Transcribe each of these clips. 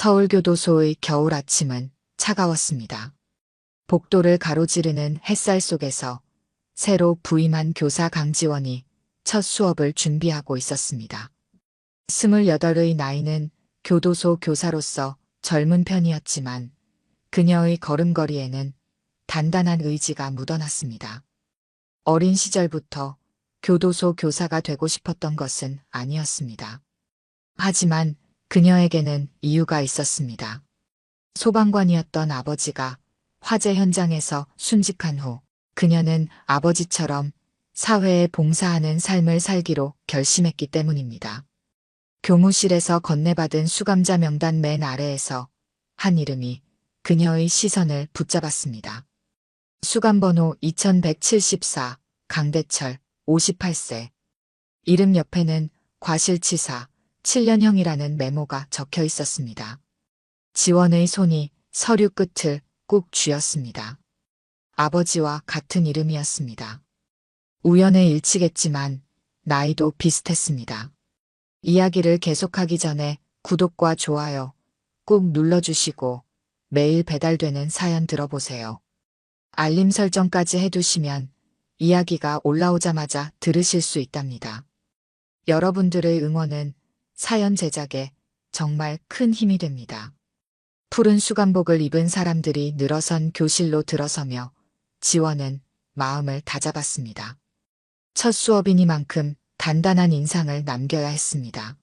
서울교도소의 겨울 아침은 차가웠습니다. 복도를 가로지르는 햇살 속에서 새로 부임한 교사 강지원이 첫 수업을 준비하고 있었습니다. 28의 나이는 교도소 교사로서 젊은 편이었지만 그녀의 걸음걸이에는 단단한 의지가 묻어났습니다. 어린 시절부터 교도소 교사가 되고 싶었던 것은 아니었습니다. 하지만 그녀에게는 이유가 있었습니다. 소방관이었던 아버지가 화재 현장에서 순직한 후 그녀는 아버지처럼 사회에 봉사하는 삶을 살기로 결심했기 때문입니다. 교무실에서 건네받은 수감자 명단 맨 아래에서 한 이름이 그녀의 시선을 붙잡았습니다. 수감번호 2174, 강대철, 58세. 이름 옆에는 과실치사, 7년형이라는 메모가 적혀 있었습니다. 지원의 손이 서류 끝을 꾹 쥐었습니다. 아버지와 같은 이름이었습니다. 우연의 일치겠지만 나이도 비슷했습니다. 이야기를 계속하기 전에 구독과 좋아요 꾹 눌러주시고 매일 배달되는 사연 들어보세요. 알림 설정까지 해두시면 이야기가 올라오자마자 들으실 수 있답니다. 여러분들의 응원은 사연 제작에 정말 큰 힘이 됩니다. 푸른 수감복을 입은 사람들이 늘어선 교실로 들어서며 지원은 마음을 다잡았습니다. 첫 수업이니만큼 단단한 인상을 남겨야 했습니다.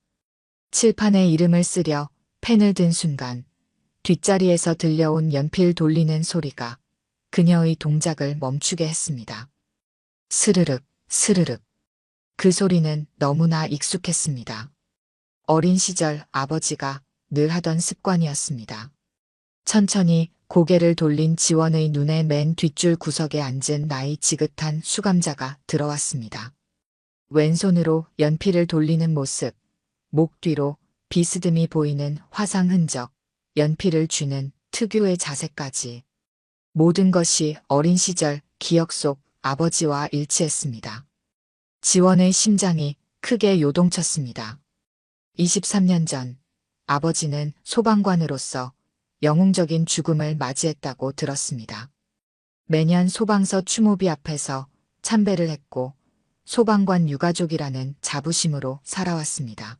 칠판에 이름을 쓰려 펜을 든 순간 뒷자리에서 들려온 연필 돌리는 소리가 그녀의 동작을 멈추게 했습니다. 스르륵, 스르륵. 그 소리는 너무나 익숙했습니다. 어린 시절 아버지가 늘 하던 습관이었습니다. 천천히 고개를 돌린 지원의 눈에 맨 뒷줄 구석에 앉은 나이 지긋한 수감자가 들어왔습니다. 왼손으로 연필을 돌리는 모습, 목 뒤로 비스듬히 보이는 화상 흔적, 연필을 쥐는 특유의 자세까지. 모든 것이 어린 시절 기억 속 아버지와 일치했습니다. 지원의 심장이 크게 요동쳤습니다. 23년 전 아버지는 소방관으로서 영웅적인 죽음을 맞이했다고 들었습니다. 매년 소방서 추모비 앞에서 참배를 했고 소방관 유가족이라는 자부심으로 살아왔습니다.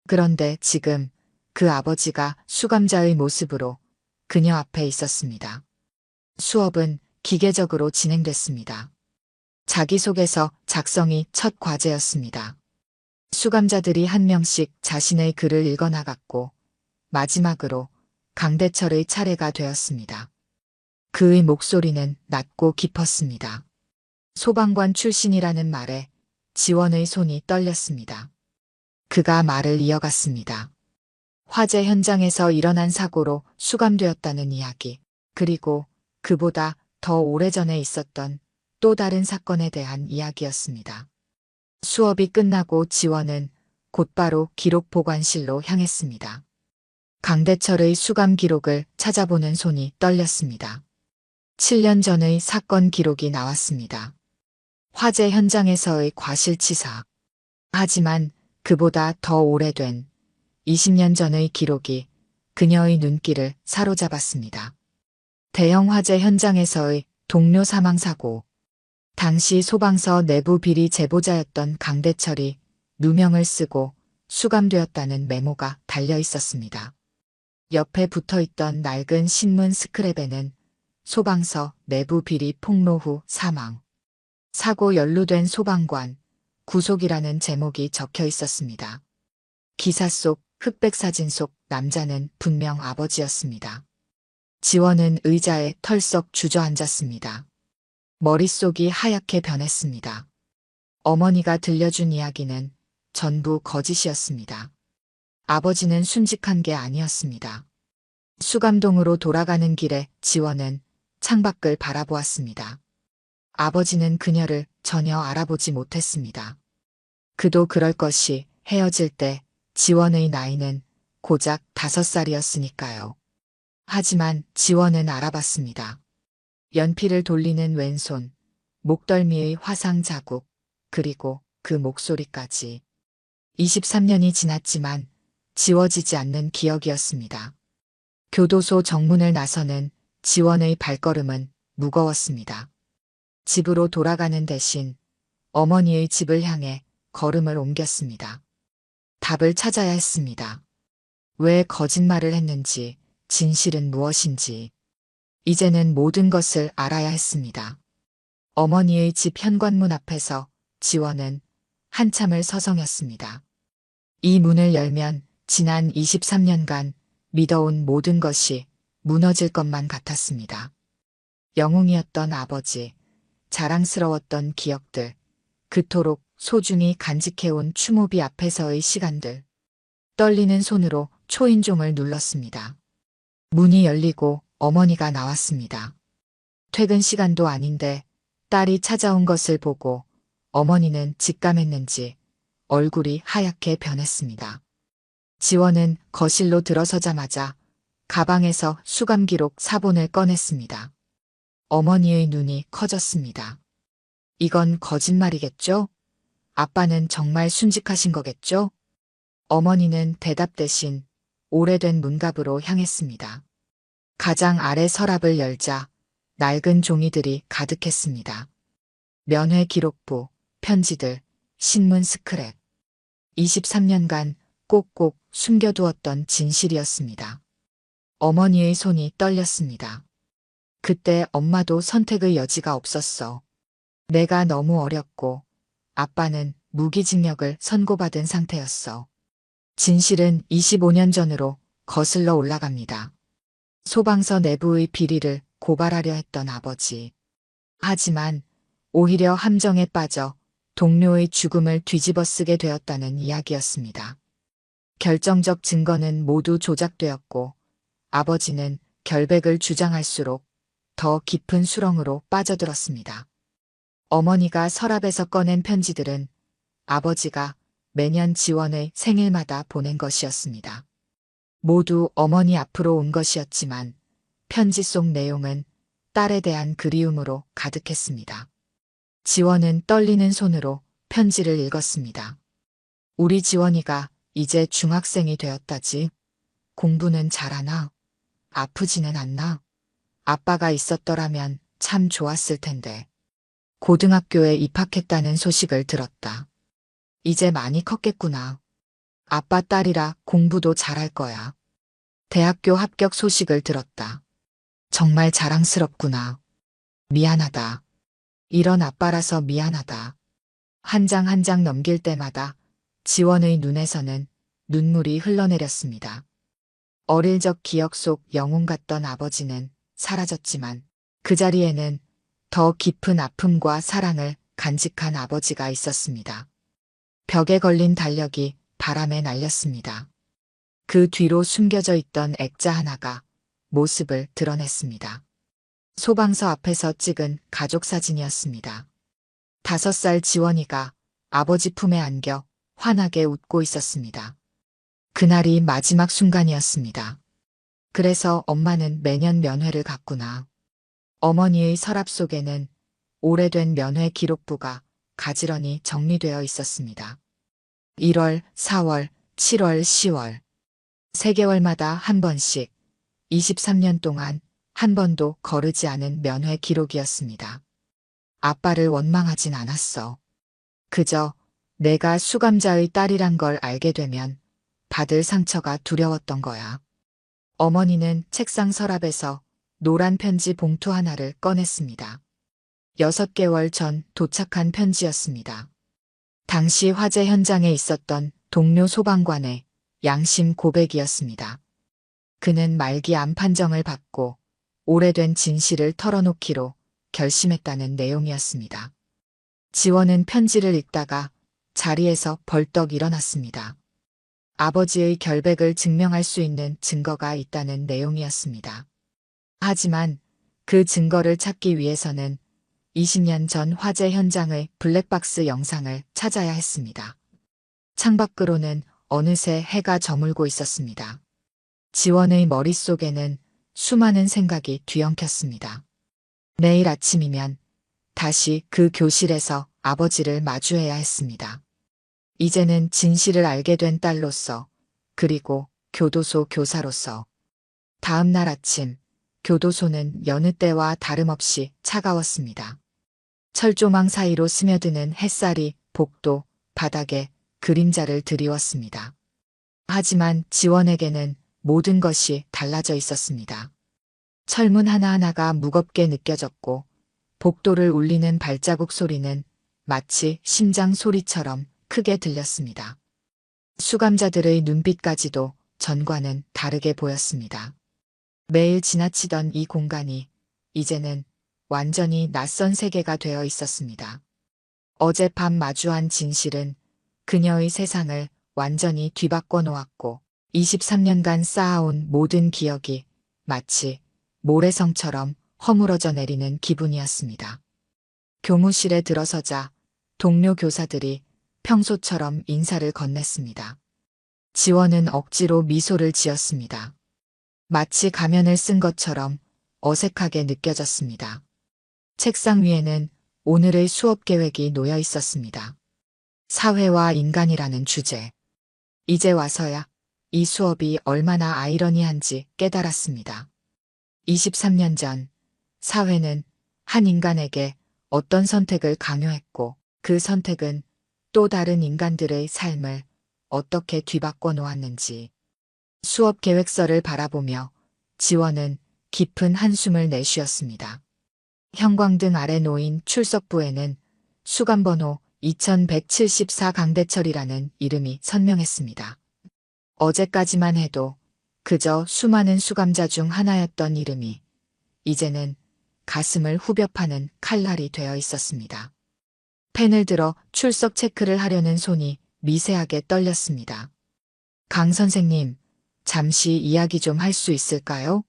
그런데 지금 그 아버지가 수감자의 모습으로 그녀 앞에 있었습니다. 수업은 기계적으로 진행됐습니다. 자기소개서 작성이 첫 과제였습니다. 수감자들이 한 명씩 자신의 글을 읽어나갔고 마지막으로 강대철의 차례가 되었습니다. 그의 목소리는 낮고 깊었습니다. 소방관 출신이라는 말에 지원의 손이 떨렸습니다. 그가 말을 이어갔습니다. 화재 현장에서 일어난 사고로 수감되었다는 이야기, 그리고 그보다 더 오래전에 있었던 또 다른 사건에 대한 이야기였습니다. 수업이 끝나고 지원은 곧바로 기록 보관실로 향했습니다. 강대철의 수감 기록을 찾아보는 손이 떨렸습니다. 7년 전의 사건 기록이 나왔습니다. 화재 현장에서의 과실치사. 하지만 그보다 더 오래된 20년 전의 기록이 그녀의 눈길을 사로잡았습니다. 대형 화재 현장에서의 동료 사망사고. 당시 소방서 내부 비리 제보자였던 강대철이 누명을 쓰고 수감되었다는 메모가 달려 있었습니다. 옆에 붙어있던 낡은 신문 스크랩에는 소방서 내부 비리 폭로 후 사망. 사고 연루된 소방관, 구속이라는 제목이 적혀 있었습니다. 기사 속 흑백 사진 속 남자는 분명 아버지였습니다. 지원은 의자에 털썩 주저앉았습니다. 머릿속이 하얗게 변했습니다. 어머니가 들려준 이야기는 전부 거짓이었습니다. 아버지는 순직한 게 아니었습니다. 수감동으로 돌아가는 길에 지원은 창밖을 바라보았습니다. 아버지는 그녀를 전혀 알아보지 못했습니다. 그도 그럴 것이 헤어질 때 지원의 나이는 고작 5살이었으니까요. 하지만 지원은 알아봤습니다. 연필을 돌리는 왼손, 목덜미의 화상 자국, 그리고 그 목소리까지. 23년이 지났지만 지워지지 않는 기억이었습니다. 교도소 정문을 나서는 지원의 발걸음은 무거웠습니다. 집으로 돌아가는 대신 어머니의 집을 향해 걸음을 옮겼습니다. 답을 찾아야 했습니다. 왜 거짓말을 했는지, 진실은 무엇인지. 이제는 모든 것을 알아야 했습니다. 어머니의 집 현관문 앞에서 지원은 한참을 서성였습니다. 이 문을 열면 지난 23년간 믿어온 모든 것이 무너질 것만 같았습니다. 영웅이었던 아버지, 자랑스러웠던 기억들, 그토록 소중히 간직해온 추모비 앞에서의 시간들. 떨리는 손으로 초인종을 눌렀습니다. 문이 열리고 어머니가 나왔습니다. 퇴근 시간도 아닌데 딸이 찾아온 것을 보고 어머니는 직감했는지 얼굴이 하얗게 변했습니다. 지원은 거실로 들어서자마자 가방에서 수감기록 사본을 꺼냈습니다. 어머니의 눈이 커졌습니다. 이건 거짓말이겠죠? 아빠는 정말 순직하신 거겠죠? 어머니는 대답 대신 오래된 문갑으로 향했습니다. 가장 아래 서랍을 열자 낡은 종이들이 가득했습니다. 면회 기록부, 편지들, 신문 스크랩. 23년간 꼭꼭 숨겨두었던 진실이었습니다. 어머니의 손이 떨렸습니다. 그때 엄마도 선택의 여지가 없었어. 내가 너무 어렸고 아빠는 무기징역을 선고받은 상태였어. 진실은 25년 전으로 거슬러 올라갑니다. 소방서 내부의 비리를 고발하려 했던 아버지. 하지만 오히려 함정에 빠져 동료의 죽음을 뒤집어쓰게 되었다는 이야기였습니다. 결정적 증거는 모두 조작되었고 아버지는 결백을 주장할수록 더 깊은 수렁으로 빠져들었습니다. 어머니가 서랍에서 꺼낸 편지들은 아버지가 매년 지원의 생일마다 보낸 것이었습니다. 모두 어머니 앞으로 온 것이었지만 편지 속 내용은 딸에 대한 그리움으로 가득했습니다. 지원은 떨리는 손으로 편지를 읽었습니다. 우리 지원이가 이제 중학생이 되었다지. 공부는 잘하나? 아프지는 않나? 아빠가 있었더라면 참 좋았을 텐데. 고등학교에 입학했다는 소식을 들었다. 이제 많이 컸겠구나. 아빠 딸이라 공부도 잘할 거야. 대학교 합격 소식을 들었다. 정말 자랑스럽구나. 미안하다. 이런 아빠라서 미안하다. 한 장 한 장 넘길 때마다 지원의 눈에서는 눈물이 흘러내렸습니다. 어릴 적 기억 속 영웅 같던 아버지는 사라졌지만 그 자리에는 더 깊은 아픔과 사랑을 간직한 아버지가 있었습니다. 벽에 걸린 달력이 바람에 날렸습니다. 그 뒤로 숨겨져 있던 액자 하나가 모습을 드러냈습니다. 소방서 앞에서 찍은 가족 사진이었습니다. 5살 지원이가 아버지 품에 안겨 환하게 웃고 있었습니다. 그날이 마지막 순간이었습니다. 그래서 엄마는 매년 면회를 갔구나. 어머니의 서랍 속에는 오래된 면회 기록부가 가지런히 정리되어 있었습니다. 1월, 4월, 7월, 10월. 3개월마다 한 번씩 23년 동안 한 번도 거르지 않은 면회 기록이었습니다. 아빠를 원망하진 않았어. 그저 내가 수감자의 딸이란 걸 알게 되면 받을 상처가 두려웠던 거야. 어머니는 책상 서랍에서 노란 편지 봉투 하나를 꺼냈습니다. 6개월 전 도착한 편지였습니다. 당시 화재 현장에 있었던 동료 소방관의 양심 고백이었습니다. 그는 말기 암 판정을 받고 오래된 진실을 털어놓기로 결심했다는 내용이었습니다. 지원은 편지를 읽다가 자리에서 벌떡 일어났습니다. 아버지의 결백을 증명할 수 있는 증거가 있다는 내용이었습니다. 하지만 그 증거를 찾기 위해서는 20년 전 화재 현장의 블랙박스 영상을 찾아야 했습니다. 창밖으로는 어느새 해가 저물고 있었습니다. 지원의 머릿속에는 수많은 생각이 뒤엉켰습니다. 내일 아침이면 다시 그 교실에서 아버지를 마주해야 했습니다. 이제는 진실을 알게 된 딸로서, 그리고 교도소 교사로서 다음 날 아침, 교도소는 여느 때와 다름없이 차가웠습니다. 철조망 사이로 스며드는 햇살이 복도, 바닥에 그림자를 드리웠습니다. 하지만 지원에게는 모든 것이 달라져 있었습니다. 철문 하나하나가 무겁게 느껴졌고 복도를 울리는 발자국 소리는 마치 심장 소리처럼 크게 들렸습니다. 수감자들의 눈빛까지도 전과는 다르게 보였습니다. 매일 지나치던 이 공간이 이제는 완전히 낯선 세계가 되어 있었습니다. 어젯밤 마주한 진실은 그녀의 세상을 완전히 뒤바꿔 놓았고 23년간 쌓아온 모든 기억이 마치 모래성처럼 허물어져 내리는 기분이었습니다. 교무실에 들어서자 동료 교사들이 평소처럼 인사를 건넸습니다. 지원은 억지로 미소를 지었습니다. 마치 가면을 쓴 것처럼 어색하게 느껴졌습니다. 책상 위에는 오늘의 수업 계획이 놓여 있었습니다. 사회와 인간이라는 주제. 이제 와서야 이 수업이 얼마나 아이러니한지 깨달았습니다. 23년 전 사회는 한 인간에게 어떤 선택을 강요했고 그 선택은 또 다른 인간들의 삶을 어떻게 뒤바꿔 놓았는지. 수업 계획서를 바라보며 지원은 깊은 한숨을 내쉬었습니다. 형광등 아래 놓인 출석부에는 수감번호 2174 강대철이라는 이름이 선명했습니다. 어제까지만 해도 그저 수많은 수감자 중 하나였던 이름이 이제는 가슴을 후벼 파는 칼날이 되어 있었습니다. 펜을 들어 출석 체크를 하려는 손이 미세하게 떨렸습니다. 강 선생님, 잠시 이야기 좀 할 수 있을까요?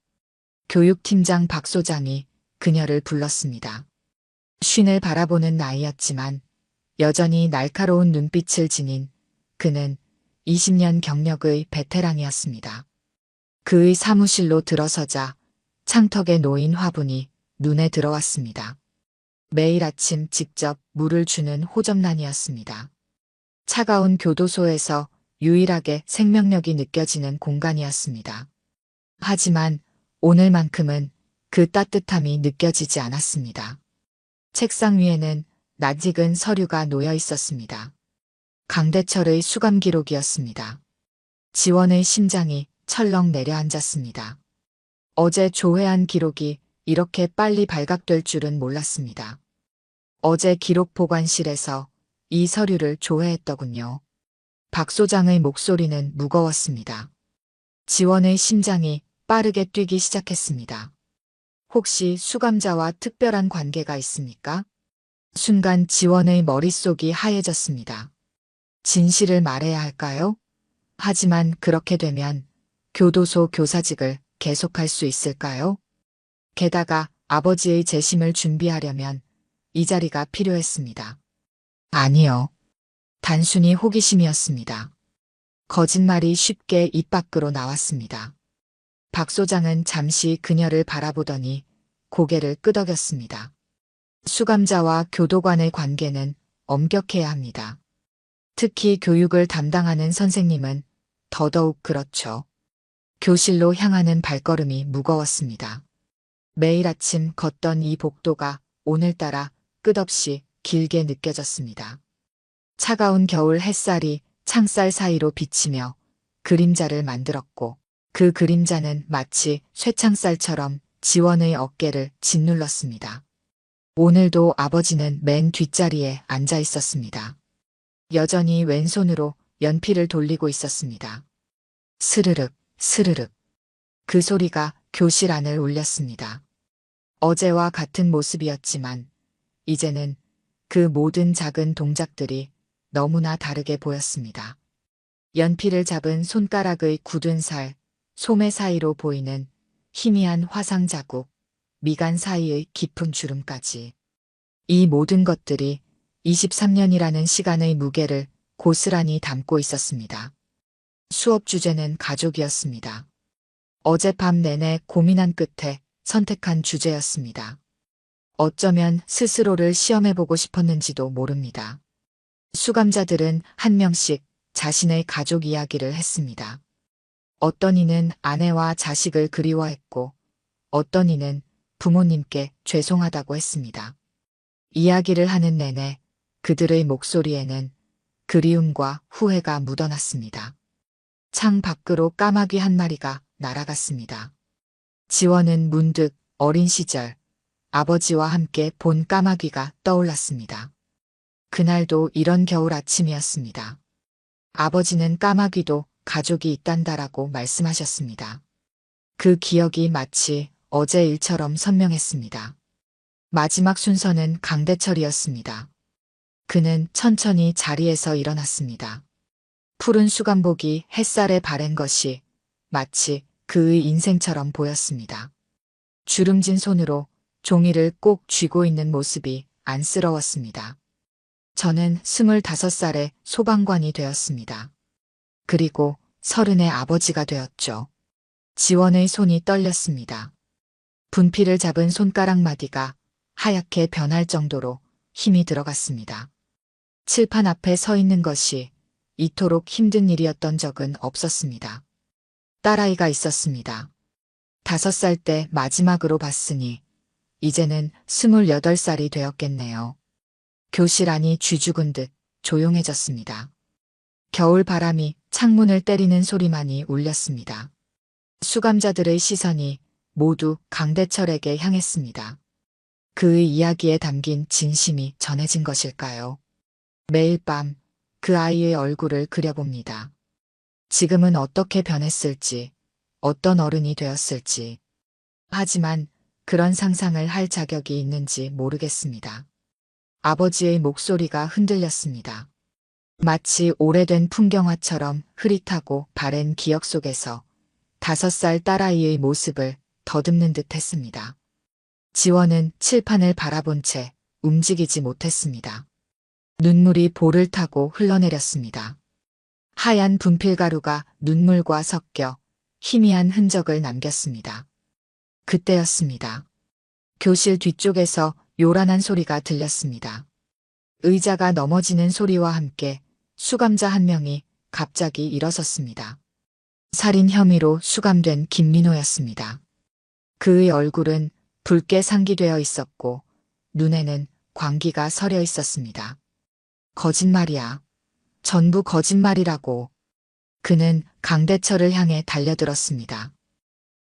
교육팀장 박 소장이 그녀를 불렀습니다. 쉰을 바라보는 나이였지만 여전히 날카로운 눈빛을 지닌 그는 20년 경력의 베테랑이었습니다. 그의 사무실로 들어서자 창턱에 놓인 화분이 눈에 들어왔습니다. 매일 아침 직접 물을 주는 호접란이었습니다. 차가운 교도소에서 유일하게 생명력이 느껴지는 공간이었습니다. 하지만 오늘만큼은 그 따뜻함이 느껴지지 않았습니다. 책상 위에는 낯익은 서류가 놓여 있었습니다. 강대철의 수감 기록이었습니다. 지원의 심장이 철렁 내려앉았습니다. 어제 조회한 기록이 이렇게 빨리 발각될 줄은 몰랐습니다. 어제 기록 보관실에서 이 서류를 조회했더군요. 박 소장의 목소리는 무거웠습니다. 지원의 심장이 빠르게 뛰기 시작했습니다. 혹시 수감자와 특별한 관계가 있습니까? 순간 지원의 머릿속이 하얘졌습니다. 진실을 말해야 할까요? 하지만 그렇게 되면 교도소 교사직을 계속할 수 있을까요? 게다가 아버지의 재심을 준비하려면 이 자리가 필요했습니다. 아니요. 단순히 호기심이었습니다. 거짓말이 쉽게 입 밖으로 나왔습니다. 박 소장은 잠시 그녀를 바라보더니 고개를 끄덕였습니다. 수감자와 교도관의 관계는 엄격해야 합니다. 특히 교육을 담당하는 선생님은 더더욱 그렇죠. 교실로 향하는 발걸음이 무거웠습니다. 매일 아침 걷던 이 복도가 오늘따라 끝없이 길게 느껴졌습니다. 차가운 겨울 햇살이 창살 사이로 비치며 그림자를 만들었고 그 그림자는 마치 쇠창살처럼 지원의 어깨를 짓눌렀습니다. 오늘도 아버지는 맨 뒷자리에 앉아 있었습니다. 여전히 왼손으로 연필을 돌리고 있었습니다. 스르륵, 스르륵. 그 소리가 교실 안을 울렸습니다. 어제와 같은 모습이었지만 이제는 그 모든 작은 동작들이 너무나 다르게 보였습니다. 연필을 잡은 손가락의 굳은 살, 소매 사이로 보이는 희미한 화상 자국, 미간 사이의 깊은 주름까지. 이 모든 것들이 23년이라는 시간의 무게를 고스란히 담고 있었습니다. 수업 주제는 가족이었습니다. 어젯밤 내내 고민한 끝에 선택한 주제였습니다. 어쩌면 스스로를 시험해보고 싶었는지도 모릅니다. 수감자들은 한 명씩 자신의 가족 이야기를 했습니다. 어떤 이는 아내와 자식을 그리워했고 어떤 이는 부모님께 죄송하다고 했습니다. 이야기를 하는 내내 그들의 목소리에는 그리움과 후회가 묻어났습니다. 창 밖으로 까마귀 한 마리가 날아갔습니다. 지원은 문득 어린 시절 아버지와 함께 본 까마귀가 떠올랐습니다. 그날도 이런 겨울 아침이었습니다. 아버지는 까마귀도 가족이 있단다라고 말씀하셨습니다. 그 기억이 마치 어제 일처럼 선명했습니다. 마지막 순서는 강대철이었습니다. 그는 천천히 자리에서 일어났습니다. 푸른 수감복이 햇살에 바랜 것이 마치 그의 인생처럼 보였습니다. 주름진 손으로 종이를 꼭 쥐고 있는 모습이 안쓰러웠습니다. 저는 25살에 소방관이 되었습니다. 그리고 30의 아버지가 되었죠. 지원의 손이 떨렸습니다. 분필을 잡은 손가락 마디가 하얗게 변할 정도로 힘이 들어갔습니다. 칠판 앞에 서 있는 것이 이토록 힘든 일이었던 적은 없었습니다. 딸아이가 있었습니다. 5살 때 마지막으로 봤으니 이제는 28살이 되었겠네요. 교실 안이 쥐죽은 듯 조용해졌습니다. 겨울 바람이 창문을 때리는 소리만이 울렸습니다. 수감자들의 시선이 모두 강대철에게 향했습니다. 그의 이야기에 담긴 진심이 전해진 것일까요? 매일 밤 그 아이의 얼굴을 그려봅니다. 지금은 어떻게 변했을지, 어떤 어른이 되었을지. 하지만 그런 상상을 할 자격이 있는지 모르겠습니다. 아버지의 목소리가 흔들렸습니다. 마치 오래된 풍경화처럼 흐릿하고 바랜 기억 속에서 5살 딸아이의 모습을 더듬는 듯 했습니다. 지원은 칠판을 바라본 채 움직이지 못했습니다. 눈물이 볼을 타고 흘러내렸습니다. 하얀 분필가루가 눈물과 섞여 희미한 흔적을 남겼습니다. 그때였습니다. 교실 뒤쪽에서 요란한 소리가 들렸습니다. 의자가 넘어지는 소리와 함께 수감자 한 명이 갑자기 일어섰습니다. 살인 혐의로 수감된 김민호였습니다. 그의 얼굴은 붉게 상기되어 있었고 눈에는 광기가 서려 있었습니다. 거짓말이야. 전부 거짓말이라고. 그는 강대철을 향해 달려들었습니다.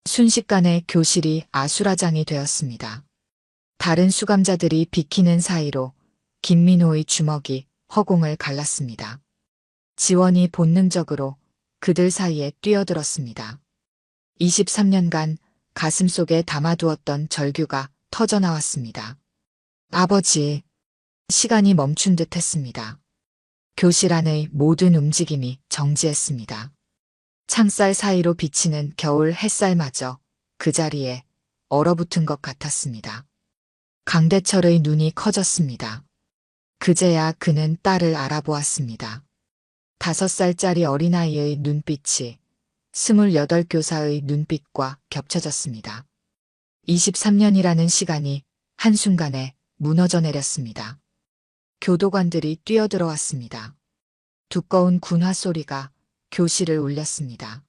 순식간에 교실이 아수라장이 되었습니다. 다른 수감자들이 비키는 사이로 김민호의 주먹이 허공을 갈랐습니다. 지원이 본능적으로 그들 사이에 뛰어들었습니다. 23년간 가슴속에 담아두었던 절규가 터져나왔습니다. 아버지, 시간이 멈춘 듯 했습니다. 교실 안의 모든 움직임이 정지했습니다. 창살 사이로 비치는 겨울 햇살마저 그 자리에 얼어붙은 것 같았습니다. 강대철의 눈이 커졌습니다. 그제야 그는 딸을 알아보았습니다. 5살짜리 어린아이의 눈빛이 28 교사의 눈빛과 겹쳐졌습니다. 23년이라는 시간이 한순간에 무너져 내렸습니다. 교도관들이 뛰어들어왔습니다. 두꺼운 군화 소리가 교실을 울렸습니다.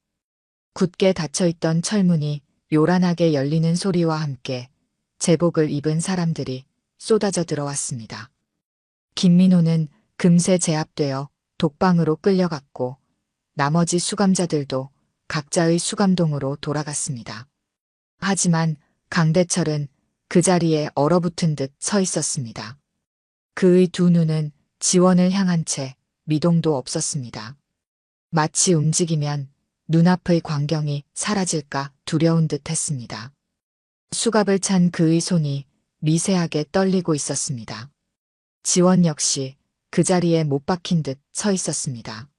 굳게 닫혀있던 철문이 요란하게 열리는 소리와 함께 제복을 입은 사람들이 쏟아져 들어왔습니다. 김민호는 금세 제압되어 독방으로 끌려갔고 나머지 수감자들도 각자의 수감동으로 돌아갔습니다. 하지만 강대철은 그 자리에 얼어붙은 듯 서 있었습니다. 그의 두 눈은 지원을 향한 채 미동도 없었습니다. 마치 움직이면 눈앞의 광경이 사라질까 두려운 듯 했습니다. 수갑을 찬 그의 손이 미세하게 떨리고 있었습니다. 지원 역시 그 자리에 못 박힌 듯 서 있었습니다.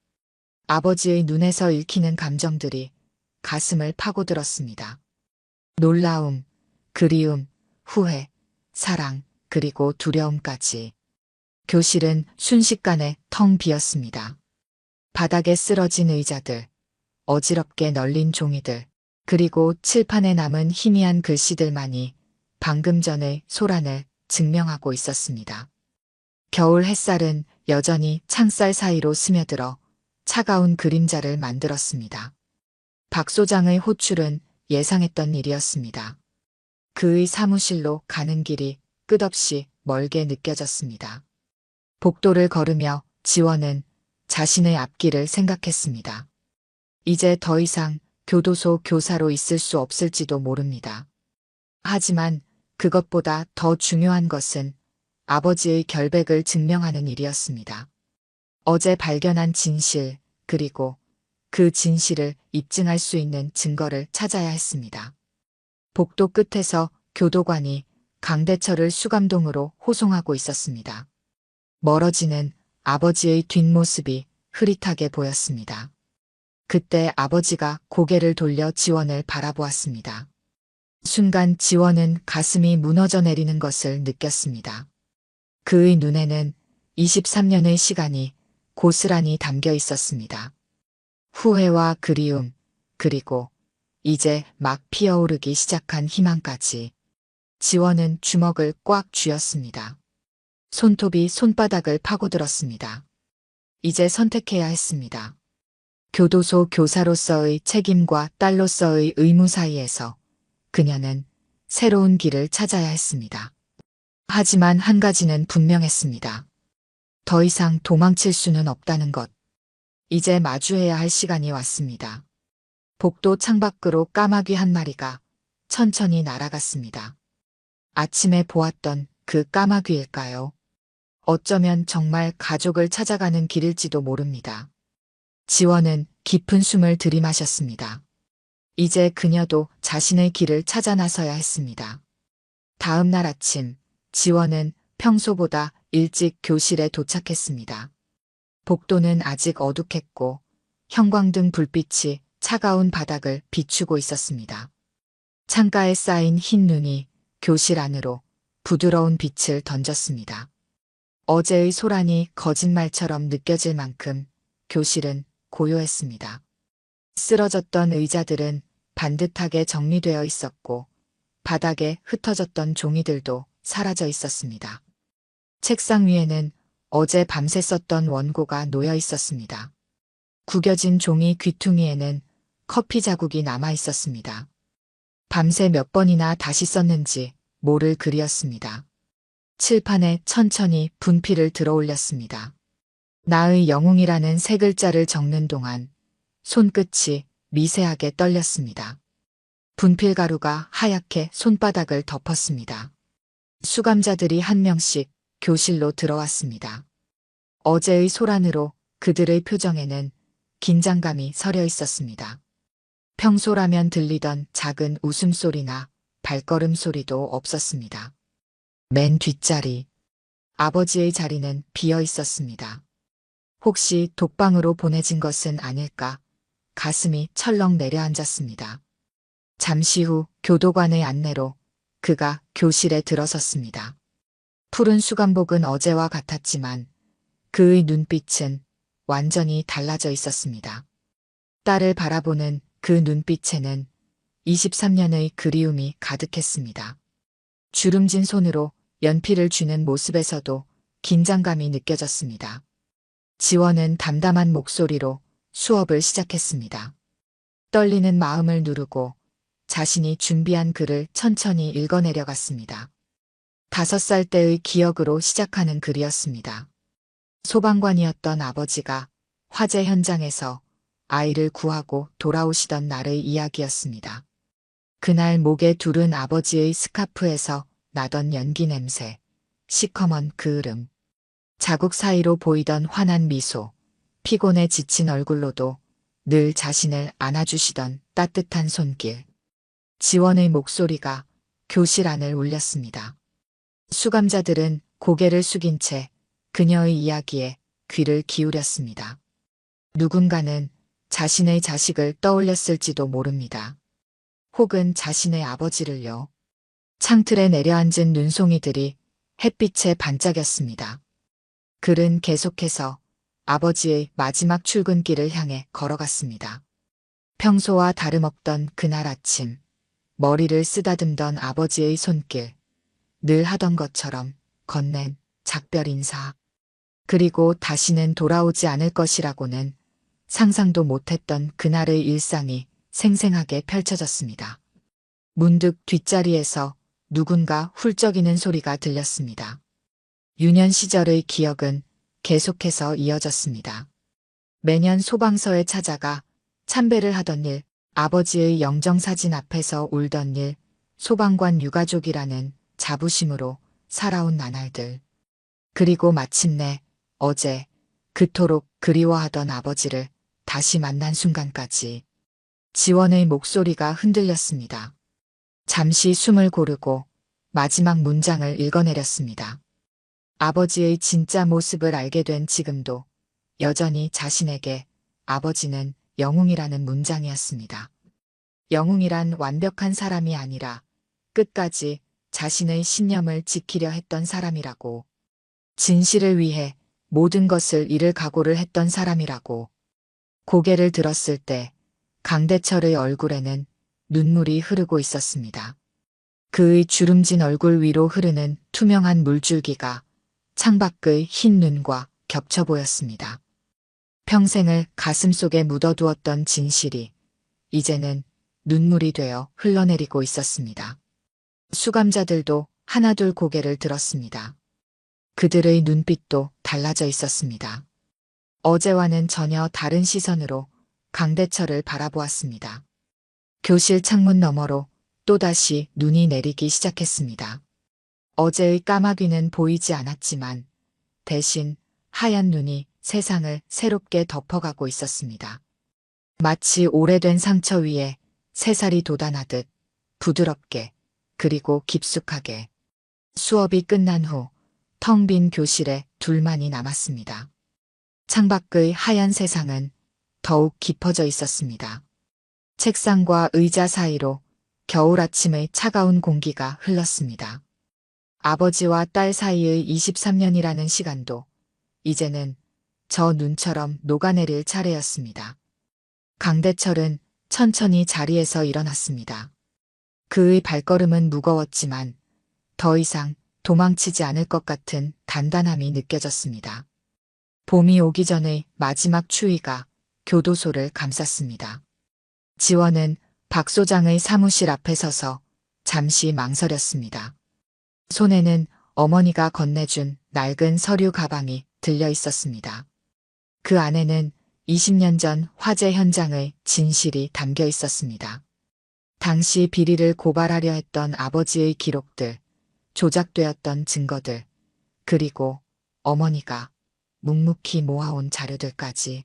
아버지의 눈에서 읽히는 감정들이 가슴을 파고들었습니다. 놀라움, 그리움, 후회, 사랑, 그리고 두려움까지. 교실은 순식간에 텅 비었습니다. 바닥에 쓰러진 의자들, 어지럽게 널린 종이들, 그리고 칠판에 남은 희미한 글씨들만이 방금 전의 소란을 증명하고 있었습니다. 겨울 햇살은 여전히 창살 사이로 스며들어 차가운 그림자를 만들었습니다. 박 소장의 호출은 예상했던 일이었습니다. 그의 사무실로 가는 길이 끝없이 멀게 느껴졌습니다. 복도를 걸으며 지원은 자신의 앞길을 생각했습니다. 이제 더 이상 교도소 교사로 있을 수 없을지도 모릅니다. 하지만 그것보다 더 중요한 것은 아버지의 결백을 증명하는 일이었습니다. 어제 발견한 진실, 그리고 그 진실을 입증할 수 있는 증거를 찾아야 했습니다. 복도 끝에서 교도관이 강대철을 수감동으로 호송하고 있었습니다. 멀어지는 아버지의 뒷모습이 흐릿하게 보였습니다. 그때 아버지가 고개를 돌려 지원을 바라보았습니다. 순간 지원은 가슴이 무너져 내리는 것을 느꼈습니다. 그의 눈에는 23년의 시간이 고스란히 담겨 있었습니다. 후회와 그리움, 그리고 이제 막 피어오르기 시작한 희망까지. 지원은 주먹을 꽉 쥐었습니다. 손톱이 손바닥을 파고들었습니다. 이제 선택해야 했습니다. 교도소 교사로서의 책임과 딸로서의 의무 사이에서 그녀는 새로운 길을 찾아야 했습니다. 하지만 한 가지는 분명했습니다. 더 이상 도망칠 수는 없다는 것. 이제 마주해야 할 시간이 왔습니다. 복도 창밖으로 까마귀 한 마리가 천천히 날아갔습니다. 아침에 보았던 그 까마귀일까요? 어쩌면 정말 가족을 찾아가는 길일지도 모릅니다. 지원은 깊은 숨을 들이마셨습니다. 이제 그녀도 자신의 길을 찾아 나서야 했습니다. 다음 날 아침, 지원은 평소보다 일찍 교실에 도착했습니다. 복도는 아직 어둑했고 형광등 불빛이 차가운 바닥을 비추고 있었습니다. 창가에 쌓인 흰 눈이 교실 안으로 부드러운 빛을 던졌습니다. 어제의 소란이 거짓말처럼 느껴질 만큼 교실은 고요했습니다. 쓰러졌던 의자들은 반듯하게 정리되어 있었고 바닥에 흩어졌던 종이들도 사라져 있었습니다. 책상 위에는 어제 밤새 썼던 원고가 놓여 있었습니다. 구겨진 종이 귀퉁이에는 커피 자국이 남아 있었습니다. 밤새 몇 번이나 다시 썼는지 모를 글이었습니다. 칠판에 천천히 분필을 들어 올렸습니다. 나의 영웅이라는 세 글자를 적는 동안 손끝이 미세하게 떨렸습니다. 분필 가루가 하얗게 손바닥을 덮었습니다. 수감자들이 한 명씩 교실로 들어왔습니다. 어제의 소란으로 그들의 표정에는 긴장감이 서려 있었습니다. 평소라면 들리던 작은 웃음소리나 발걸음 소리도 없었습니다. 맨 뒷자리, 아버지의 자리는 비어 있었습니다. 혹시 독방으로 보내진 것은 아닐까? 가슴이 철렁 내려앉았습니다. 잠시 후 교도관의 안내로 그가 교실에 들어섰습니다. 푸른 수감복은 어제와 같았지만 그의 눈빛은 완전히 달라져 있었습니다. 딸을 바라보는 그 눈빛에는 23년의 그리움이 가득했습니다. 주름진 손으로 연필을 쥐는 모습에서도 긴장감이 느껴졌습니다. 지원은 담담한 목소리로 수업을 시작했습니다. 떨리는 마음을 누르고 자신이 준비한 글을 천천히 읽어내려갔습니다. 5살 때의 기억으로 시작하는 글이었습니다. 소방관이었던 아버지가 화재 현장에서 아이를 구하고 돌아오시던 날의 이야기였습니다. 그날 목에 두른 아버지의 스카프에서 나던 연기 냄새, 시커먼 그을음, 자국 사이로 보이던 환한 미소, 피곤에 지친 얼굴로도 늘 자신을 안아주시던 따뜻한 손길. 지원의 목소리가 교실 안을 울렸습니다. 수감자들은 고개를 숙인 채 그녀의 이야기에 귀를 기울였습니다. 누군가는 자신의 자식을 떠올렸을지도 모릅니다. 혹은 자신의 아버지를요. 창틀에 내려앉은 눈송이들이 햇빛에 반짝였습니다. 글은 계속해서 아버지의 마지막 출근길을 향해 걸어갔습니다. 평소와 다름없던 그날 아침, 머리를 쓰다듬던 아버지의 손길, 늘 하던 것처럼 건넨 작별 인사, 그리고 다시는 돌아오지 않을 것이라고는 상상도 못했던 그날의 일상이 생생하게 펼쳐졌습니다. 문득 뒷자리에서 누군가 훌쩍이는 소리가 들렸습니다. 유년 시절의 기억은 계속해서 이어졌습니다. 매년 소방서에 찾아가 참배를 하던 일, 아버지의 영정사진 앞에서 울던 일, 소방관 유가족이라는 자부심으로 살아온 나날들. 그리고 마침내 어제 그토록 그리워하던 아버지를 다시 만난 순간까지 지원의 목소리가 흔들렸습니다. 잠시 숨을 고르고 마지막 문장을 읽어내렸습니다. 아버지의 진짜 모습을 알게 된 지금도 여전히 자신에게 아버지는 영웅이라는 문장이었습니다. 영웅이란 완벽한 사람이 아니라 끝까지 자신의 신념을 지키려 했던 사람이라고, 진실을 위해 모든 것을 잃을 각오를 했던 사람이라고. 고개를 들었을 때 강대철의 얼굴에는 눈물이 흐르고 있었습니다. 그의 주름진 얼굴 위로 흐르는 투명한 물줄기가 창밖의 흰 눈과 겹쳐 보였습니다. 평생을 가슴속에 묻어두었던 진실이 이제는 눈물이 되어 흘러내리고 있었습니다. 수감자들도 하나둘 고개를 들었습니다. 그들의 눈빛도 달라져 있었습니다. 어제와는 전혀 다른 시선으로 강대철을 바라보았습니다. 교실 창문 너머로 또다시 눈이 내리기 시작했습니다. 어제의 까마귀는 보이지 않았지만 대신 하얀 눈이 세상을 새롭게 덮어가고 있었습니다. 마치 오래된 상처 위에 새살이 돋아나듯 부드럽게 그리고 깊숙하게. 수업이 끝난 후 텅 빈 교실에 둘만이 남았습니다. 창밖의 하얀 세상은 더욱 깊어져 있었습니다. 책상과 의자 사이로 겨울 아침의 차가운 공기가 흘렀습니다. 아버지와 딸 사이의 23년이라는 시간도 이제는 저 눈처럼 녹아내릴 차례였습니다. 강대철은 천천히 자리에서 일어났습니다. 그의 발걸음은 무거웠지만 더 이상 도망치지 않을 것 같은 단단함이 느껴졌습니다. 봄이 오기 전의 마지막 추위가 교도소를 감쌌습니다. 지원은 박 소장의 사무실 앞에 서서 잠시 망설였습니다. 손에는 어머니가 건네준 낡은 서류 가방이 들려 있었습니다. 그 안에는 20년 전 화재 현장의 진실이 담겨 있었습니다. 당시 비리를 고발하려 했던 아버지의 기록들, 조작되었던 증거들, 그리고 어머니가 묵묵히 모아온 자료들까지.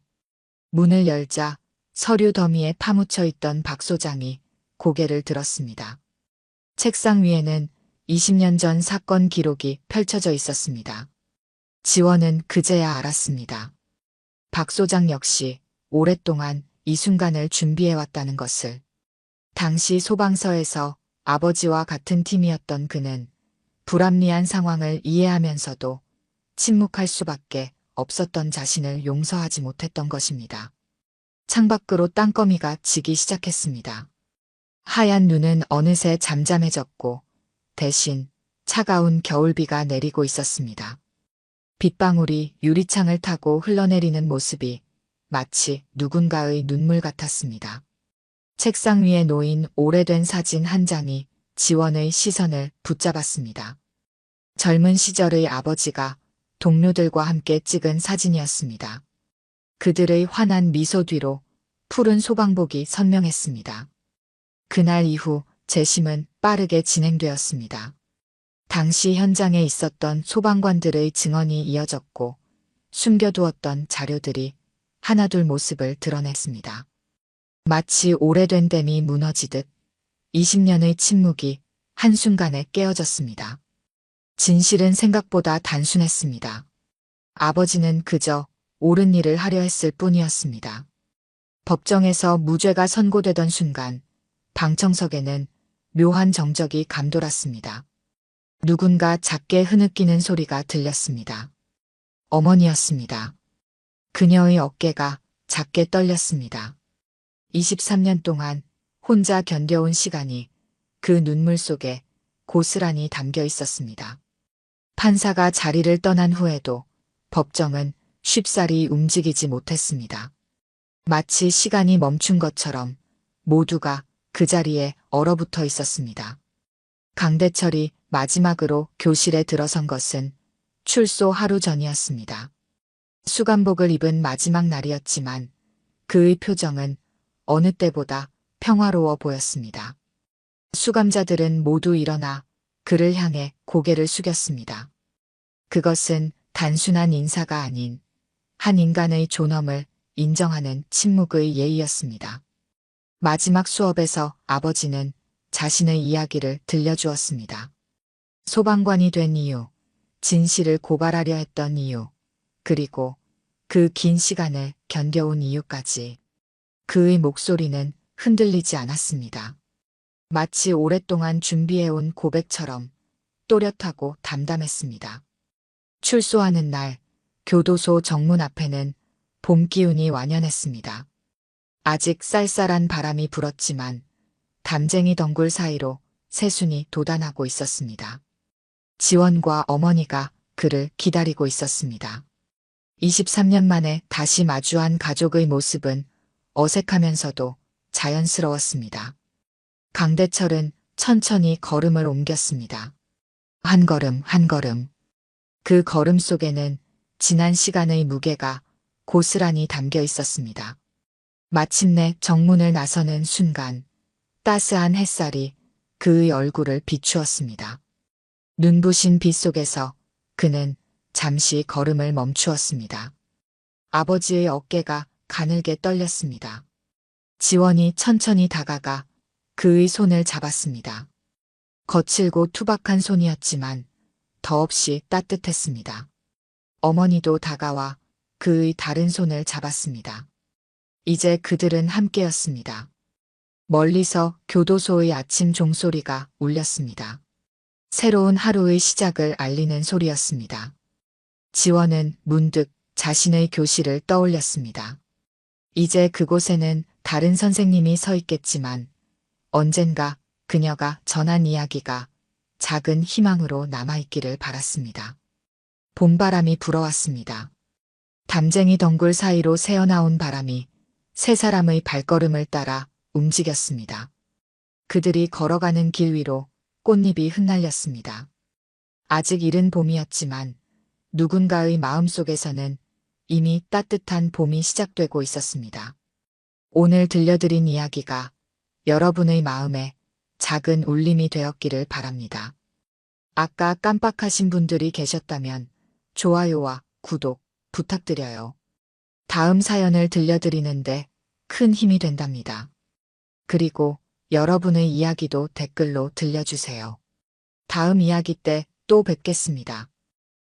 문을 열자 서류 더미에 파묻혀 있던 박 소장이 고개를 들었습니다. 책상 위에는 20년 전 사건 기록이 펼쳐져 있었습니다. 지원은 그제야 알았습니다. 박 소장 역시 오랫동안 이 순간을 준비해왔다는 것을. 당시 소방서에서 아버지와 같은 팀이었던 그는 불합리한 상황을 이해하면서도 침묵할 수밖에 없었던 자신을 용서하지 못했던 것입니다. 창밖으로 땅거미가 지기 시작했습니다. 하얀 눈은 어느새 잠잠해졌고 대신 차가운 겨울비가 내리고 있었습니다. 빗방울이 유리창을 타고 흘러내리는 모습이 마치 누군가의 눈물 같았습니다. 책상 위에 놓인 오래된 사진 한 장이 지원의 시선을 붙잡았습니다. 젊은 시절의 아버지가 동료들과 함께 찍은 사진이었습니다. 그들의 환한 미소 뒤로 푸른 소방복이 선명했습니다. 그날 이후 재심은 빠르게 진행되었습니다. 당시 현장에 있었던 소방관들의 증언이 이어졌고 숨겨두었던 자료들이 하나둘 모습을 드러냈습니다. 마치 오래된 댐이 무너지듯 20년의 침묵이 한순간에 깨어졌습니다. 진실은 생각보다 단순했습니다. 아버지는 그저 옳은 일을 하려 했을 뿐이었습니다. 법정에서 무죄가 선고되던 순간 방청석에는 묘한 정적이 감돌았습니다. 누군가 작게 흐느끼는 소리가 들렸습니다. 어머니였습니다. 그녀의 어깨가 작게 떨렸습니다. 23년 동안 혼자 견뎌온 시간이 그 눈물 속에 고스란히 담겨 있었습니다. 판사가 자리를 떠난 후에도 법정은 쉽사리 움직이지 못했습니다. 마치 시간이 멈춘 것처럼 모두가 그 자리에 얼어붙어 있었습니다. 강대철이 마지막으로 교실에 들어선 것은 출소 하루 전이었습니다. 수감복을 입은 마지막 날이었지만 그의 표정은 어느 때보다 평화로워 보였습니다. 수감자들은 모두 일어나 그를 향해 고개를 숙였습니다. 그것은 단순한 인사가 아닌 한 인간의 존엄을 인정하는 침묵의 예의였습니다. 마지막 수업에서 아버지는 자신의 이야기를 들려주었습니다. 소방관이 된 이유, 진실을 고발하려 했던 이유, 그리고 그 긴 시간을 견뎌온 이유까지. 그의 목소리는 흔들리지 않았습니다. 마치 오랫동안 준비해온 고백처럼 또렷하고 담담했습니다. 출소하는 날, 교도소 정문 앞에는 봄 기운이 완연했습니다. 아직 쌀쌀한 바람이 불었지만 담쟁이 덩굴 사이로 새순이 돋아나고 있었습니다. 지원과 어머니가 그를 기다리고 있었습니다. 23년 만에 다시 마주한 가족의 모습은 어색하면서도 자연스러웠습니다. 강대철은 천천히 걸음을 옮겼습니다. 한 걸음 한 걸음. 그 걸음 속에는 지난 시간의 무게가 고스란히 담겨 있었습니다. 마침내 정문을 나서는 순간 따스한 햇살이 그의 얼굴을 비추었습니다. 눈부신 빛 속에서 그는 잠시 걸음을 멈추었습니다. 아버지의 어깨가 가늘게 떨렸습니다. 지원이 천천히 다가가 그의 손을 잡았습니다. 거칠고 투박한 손이었지만 더없이 따뜻했습니다. 어머니도 다가와 그의 다른 손을 잡았습니다. 이제 그들은 함께였습니다. 멀리서 교도소의 아침 종소리가 울렸습니다. 새로운 하루의 시작을 알리는 소리였습니다. 지원은 문득 자신의 교실을 떠올렸습니다. 이제 그곳에는 다른 선생님이 서 있겠지만 언젠가 그녀가 전한 이야기가 작은 희망으로 남아있기를 바랐습니다. 봄바람이 불어왔습니다. 담쟁이 덩굴 사이로 새어나온 바람이 세 사람의 발걸음을 따라 움직였습니다. 그들이 걸어가는 길 위로 꽃잎이 흩날렸습니다. 아직 이른 봄이었지만 누군가의 마음속에서는 이미 따뜻한 봄이 시작되고 있었습니다. 오늘 들려드린 이야기가 여러분의 마음에 작은 울림이 되었기를 바랍니다. 아까 깜빡하신 분들이 계셨다면 좋아요와 구독 부탁드려요. 다음 사연을 들려드리는데 큰 힘이 된답니다. 그리고 여러분의 이야기도 댓글로 들려주세요. 다음 이야기 때 또 뵙겠습니다.